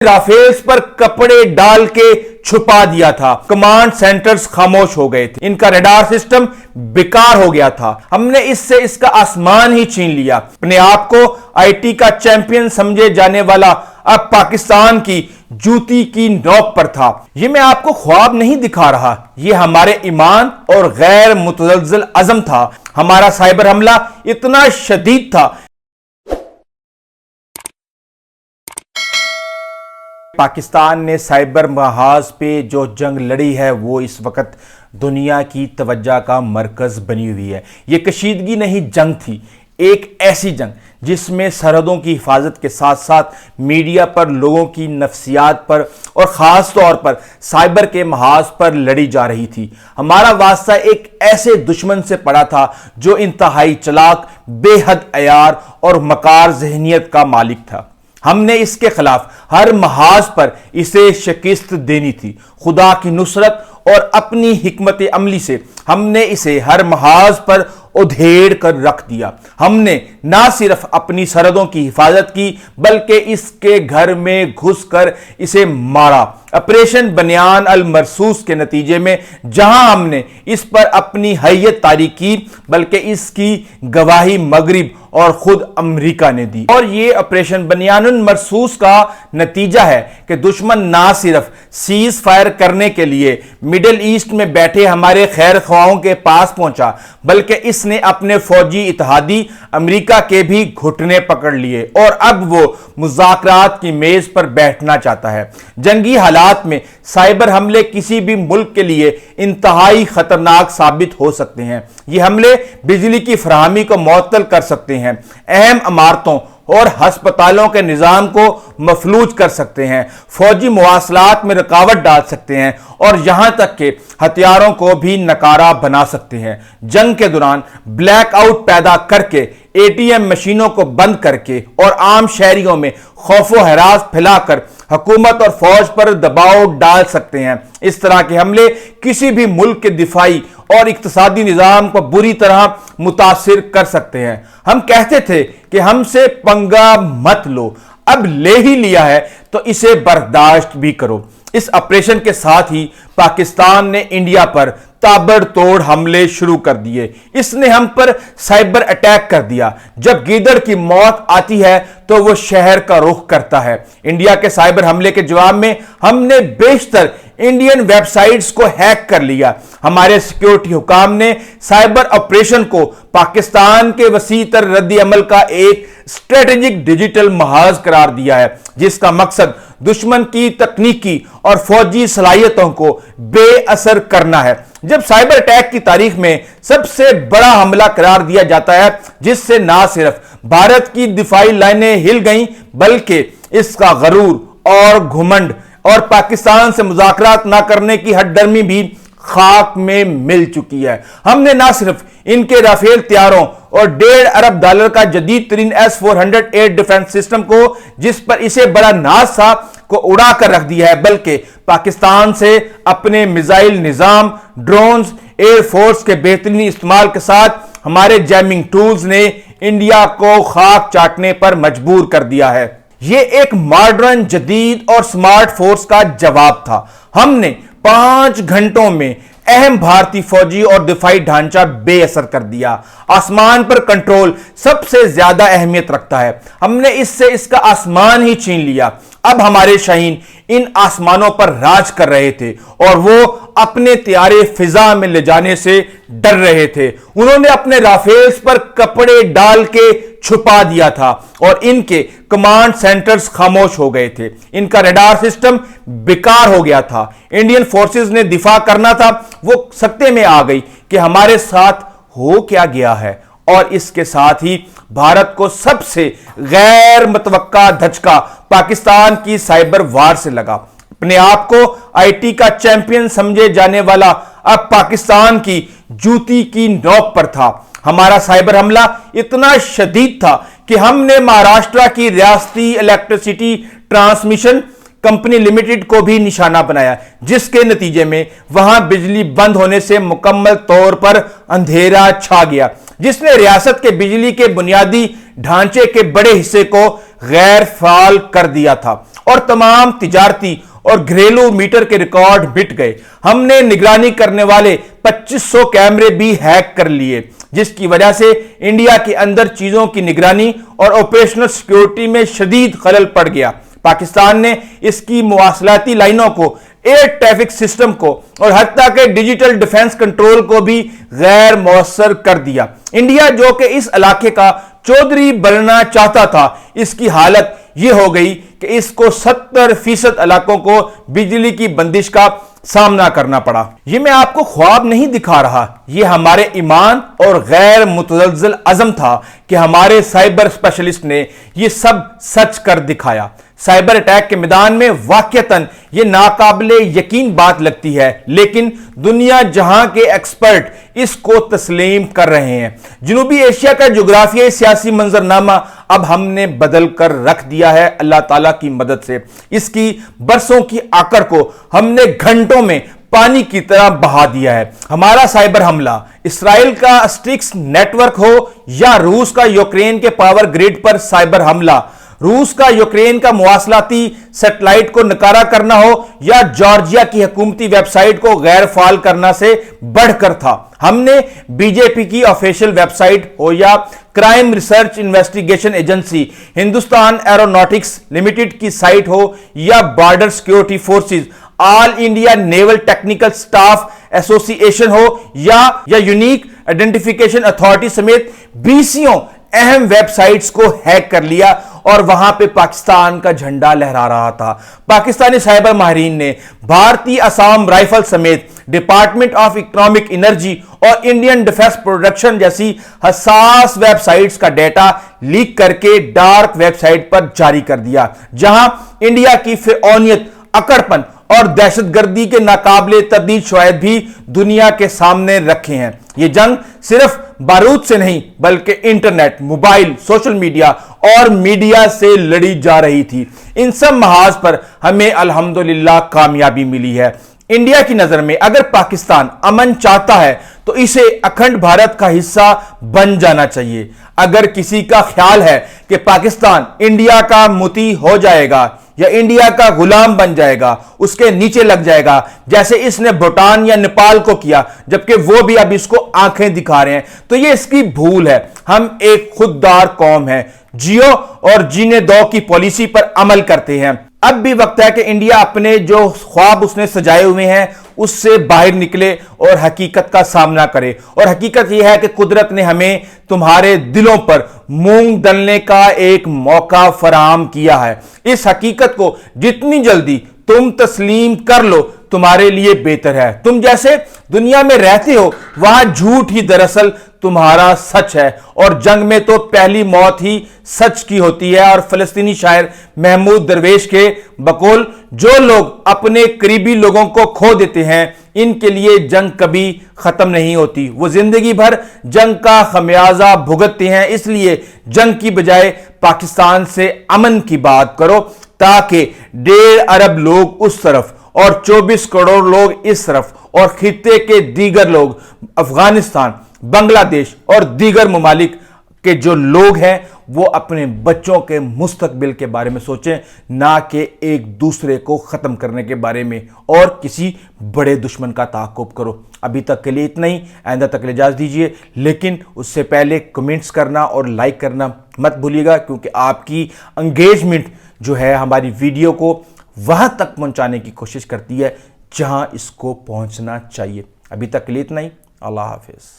Rafales पर कपड़े डाल के छुपा दिया था। कमांड सेंटर्स खामोश हो गए थे, इनका रडार सिस्टम बेकार हो गया था। हमने इससे इसका आसमान ही छीन लिया। अपने आप को आईटी का चैंपियन समझे जाने वाला अब पाकिस्तान की जूती की नोक पर था। ये मैं आपको ख्वाब नहीं दिखा रहा, ये हमारे ईमान और गैर मुतज़लज़ल अज़म था। हमारा साइबर हमला इतना शदीद था, पाकिस्तान ने साइबर महाज पे जो जंग लड़ी है वो इस वक्त दुनिया की तवज्जो का मरकज बनी हुई है। ये कशीदगी नहीं, जंग थी, एक ऐसी जंग जिसमें सरहदों की हिफाजत के साथ साथ मीडिया पर, लोगों की नफ्सियात पर और ख़ास तौर पर साइबर के महाज पर लड़ी जा रही थी। हमारा वास्ता एक ऐसे दुश्मन से पड़ा था जो इंतहाई चालाक, बेहद अयार और मकार जहनियत का मालिक था। हमने इसके खिलाफ हर महाज पर इसे शिकस्त देनी थी। खुदा की नुसरत और अपनी हिकमत अमली से हमने इसे हर महाज पर उधेड़ कर रख दिया। हमने ना सिर्फ अपनी सरहदों की हिफाजत की बल्कि इसके घर में घुसकर इसे मारा। ऑपरेशन बनियान अल मरसूस के नतीजे में जहां हमने इस पर अपनी हैयत तारीख की बल्कि इसकी गवाही मगरिब और खुद अमेरिका ने दी। और ये ऑपरेशन बनियान अल मरसूस का नतीजा है कि दुश्मन ना सिर्फ सीज फायर करने के लिए मिडिल ईस्ट में बैठे हमारे खैर ख्वाहों के पास पहुंचा बल्कि इसने अपने फौजी इत्तेहादी अमेरिका के भी घुटने पकड़ लिए और अब वो मुज़ाकरात की मेज पर बैठना चाहता है। जंगी हालात में साइबर हमले किसी भी मुल्क के लिए इंतहाई खतरनाक साबित हो सकते हैं। ये हमले बिजली की फराहमी को मुअत्तल कर सकते हैं, अहम इमारतों और हस्पतालों के निज़ाम को मफलूज कर सकते हैं, फौजी मवासलात में रुकावट डाल सकते हैं और यहां तक कि हथियारों को भी नकारा बना सकते हैं। जंग के दौरान ब्लैकआउट पैदा करके, एटीएम मशीनों को बंद करके और आम शहरियों में खौफो हरास फैलाकर हुकूमत और फौज पर दबाव डाल सकते हैं। इस तरह के हमले किसी भी मुल्क के दिफाई और इक्तिसादी निज़ाम को बुरी तरह मुतासिर कर सकते हैं। हम कहते थे कि हमसे पंगा मत लो, अब ले ही लिया है तो इसे बर्दाश्त भी करो। इस ऑपरेशन के साथ ही पाकिस्तान ने इंडिया पर ताबड़तोड़ हमले शुरू कर दिए। इसने हम पर साइबर अटैक कर दिया। जब गीदड़ की मौत आती है तो वो शहर का रुख करता है। इंडिया के साइबर हमले के जवाब में हमने बेशतर इंडियन वेबसाइट्स को हैक कर लिया। हमारे सिक्योरिटी हुकाम ने साइबर ऑपरेशन को पाकिस्तान के वसीतर रद्द अमल का एक स्ट्रेटेजिक डिजिटल महाज करार दिया है जिसका मकसद दुश्मन की तकनीकी और फौजी सलाहियतों को बेअसर करना है। जब साइबर अटैक की तारीख में सबसे बड़ा हमला करार दिया जाता है जिससे ना सिर्फ भारत की दिफाई लाइनें हिल गईं बल्कि इसका गरूर और घुमंड और पाकिस्तान से मुज़ाकरात ना करने की हठधर्मी भी खाक में मिल चुकी है। हमने ना सिर्फ इनके राफेल तैयारों और $1.5 अरब का जदीद तरीन S-400 एयर डिफेंस सिस्टम को जिस पर इसे बड़ा नाज था को उड़ा कर रख दिया है बल्कि पाकिस्तान से अपने मिसाइल निजाम, ड्रोन्स, एयरफोर्स के बेहतरीन इस्तेमाल के साथ हमारे जैमिंग टूल्स ने इंडिया को खाक चाटने पर मजबूर कर दिया है। यह एक मॉडर्न, जदीद और स्मार्ट फोर्स का जवाब था। हमने 5 घंटों में अहम भारतीय फौजी और दिफाई ढांचा बेअसर कर दिया। आसमान पर कंट्रोल सबसे ज्यादा अहमियत रखता है। हमने इससे इसका आसमान ही छीन लिया। अब हमारे शाहीन इन आसमानों पर राज कर रहे थे और वो अपने त्यारे फिजा में ले जाने से डर रहे थे। उन्होंने अपने राफेल्स पर कपड़े डाल के छुपा दिया था और इनके कमांड सेंटर्स खामोश हो गए थे। इनका रडार सिस्टम बेकार हो गया था। इंडियन फोर्सेस ने दिफा करना था, वो सकते में आ गई कि हमारे साथ हो क्या गया है। और इसके साथ ही भारत को सबसे गैर मुतवक्का धचका पाकिस्तान की साइबर वार से लगा। अपने आप को आईटी का चैंपियन समझे जाने वाला अब पाकिस्तान की जूती की नोक पर था। हमारा साइबर हमला इतना शदीद था कि हमने महाराष्ट्र की रियासती इलेक्ट्रिसिटी ट्रांसमिशन कंपनी लिमिटेड को भी निशाना बनाया जिसके नतीजे में वहां बिजली बंद होने से मुकम्मल तौर पर अंधेरा छा गया जिसने रियासत के बिजली के बुनियादी ढांचे के बड़े हिस्से को गैर फाल कर दिया था और तमाम तिजारती और घरेलू मीटर के रिकॉर्ड मिट गए। हमने निगरानी करने वाले 2500 कैमरे भी हैक कर लिए, जिसकी वजह से इंडिया के अंदर चीजों की निगरानी और ऑपरेशनल सिक्योरिटी में शदीद खलल पड़ गया। पाकिस्तान ने इसकी मवासलाती लाइनों को, एयर ट्रैफिक सिस्टम को और हत्ता के डिजिटल डिफेंस कंट्रोल को भी गैर मौसर कर दिया। इंडिया जो कि इस इलाके का चौधरी बनना चाहता था, इसकी हालत यह हो गई कि इसको 70% इलाकों को बिजली की बंदिश का सामना करना पड़ा। यह मैं आपको ख्वाब नहीं दिखा रहा, यह हमारे ईमान और गैर मुतज़ल्ज़ल अज़म था कि हमारे साइबर स्पेशलिस्ट ने यह सब सच कर दिखाया। साइबर अटैक के मैदान में वाकईतन यह नाकाबिले यकीन बात लगती है, लेकिन दुनिया जहां के एक्सपर्ट इसको तस्लीम कर रहे हैं। जनूबी एशिया का जोग्राफियाई सियासी मंजरनामा अब हमने बदल कर रख दिया है अल्लाह ताला की मदद से। इसकी बरसों की आकड़ को हमने घंटों में पानी की तरह बहा दिया है। हमारा साइबर हमला इसराइल का स्ट्रिक्स नेटवर्क हो या रूस का यूक्रेन के पावर ग्रिड पर साइबर हमला, रूस का यूक्रेन का मवासलाती सैटेलाइट को नकारा करना हो या जॉर्जिया की हुकूमती वेबसाइट को गैर फाल करना से बढ़कर था। हमने बीजेपी की ऑफिशियल वेबसाइट हो या crime research investigation agency Hindustan aeronautics limited की साइट हो या border security forces, all India naval technical staff association हो या यूनिक आइडेंटिफिकेशन अथॉरिटी समेत 20 अहम वेबसाइट्स को हैक कर लिया और वहां पे पाकिस्तान का झंडा लहरा रहा था। पाकिस्तानी साइबर माहिरीन ने भारतीय असम राइफल समेत डिपार्टमेंट ऑफ इकोनॉमिक एनर्जी और इंडियन डिफेंस प्रोडक्शन जैसी हसास वेबसाइट्स का डेटा लीक करके डार्क वेबसाइट पर जारी कर दिया, जहां इंडिया की फिरौनियत, अकड़पन और दहशतगर्दी के नाकाबिले तब्दील शवाहिद भी दुनिया के सामने रखे हैं। यह जंग सिर्फ बारूद से नहीं बल्कि इंटरनेट, मोबाइल, सोशल मीडिया और मीडिया से लड़ी जा रही थी। इन सब महाज पर हमें अल्हम्दुलिल्लाह कामयाबी मिली है। इंडिया की नजर में अगर पाकिस्तान अमन चाहता है तो इसे अखंड भारत का हिस्सा बन जाना चाहिए। अगर किसी का ख्याल है कि पाकिस्तान इंडिया का मुती हो जाएगा या इंडिया का गुलाम बन जाएगा, उसके नीचे लग जाएगा, जैसे इसने भूटान या नेपाल को किया, जबकि वो भी अब इसको आंखें दिखा रहे हैं, तो ये इसकी भूल है। हम एक खुददार कौम है, जियो और जीने दो की पॉलिसी पर अमल करते हैं। अब भी वक्त है कि इंडिया अपने जो ख्वाब उसने सजाए हुए हैं उससे बाहर निकले और हकीकत का सामना करे। और हकीकत यह है कि कुदरत ने हमें तुम्हारे दिलों पर मूंग दलने का एक मौका फराहम किया है। इस हकीकत को जितनी जल्दी तुम तस्लीम कर लो तुम्हारे लिए बेहतर है। तुम जैसे दुनिया में रहते हो वहां झूठ ही दरअसल तुम्हारा सच है, और जंग में तो पहली मौत ही सच की होती है। और फलस्तीनी शायर महमूद दरवेश के बकौल, जो लोग अपने करीबी लोगों को खो देते हैं इनके लिए जंग कभी खत्म नहीं होती, वो जिंदगी भर जंग का खमियाजा भुगतते हैं। इसलिए जंग की बजाय पाकिस्तान से अमन की बात करो, ताकि 1.5 अरब लोग उस तरफ और 24 करोड़ लोग इस तरफ और खित्ते के दीगर लोग, अफगानिस्तान, बांग्लादेश और दीगर ममालिक के जो लोग हैं वो अपने बच्चों के मुस्तकबिल के बारे में सोचें, ना कि एक दूसरे को खत्म करने के बारे में और किसी बड़े दुश्मन का ताक़ुब करो। अभी तक के लिए इतना ही, आइंदा तक के लिए इजाज़त दीजिए, लेकिन उससे पहले कमेंट्स करना और लाइक करना मत भूलिएगा, क्योंकि आपकी एंगेजमेंट जो है हमारी वीडियो को वहां तक पहुंचाने की कोशिश करती है जहां इसको पहुंचना चाहिए। अभी तक के लिए इतना ही, अल्लाह हाफिज।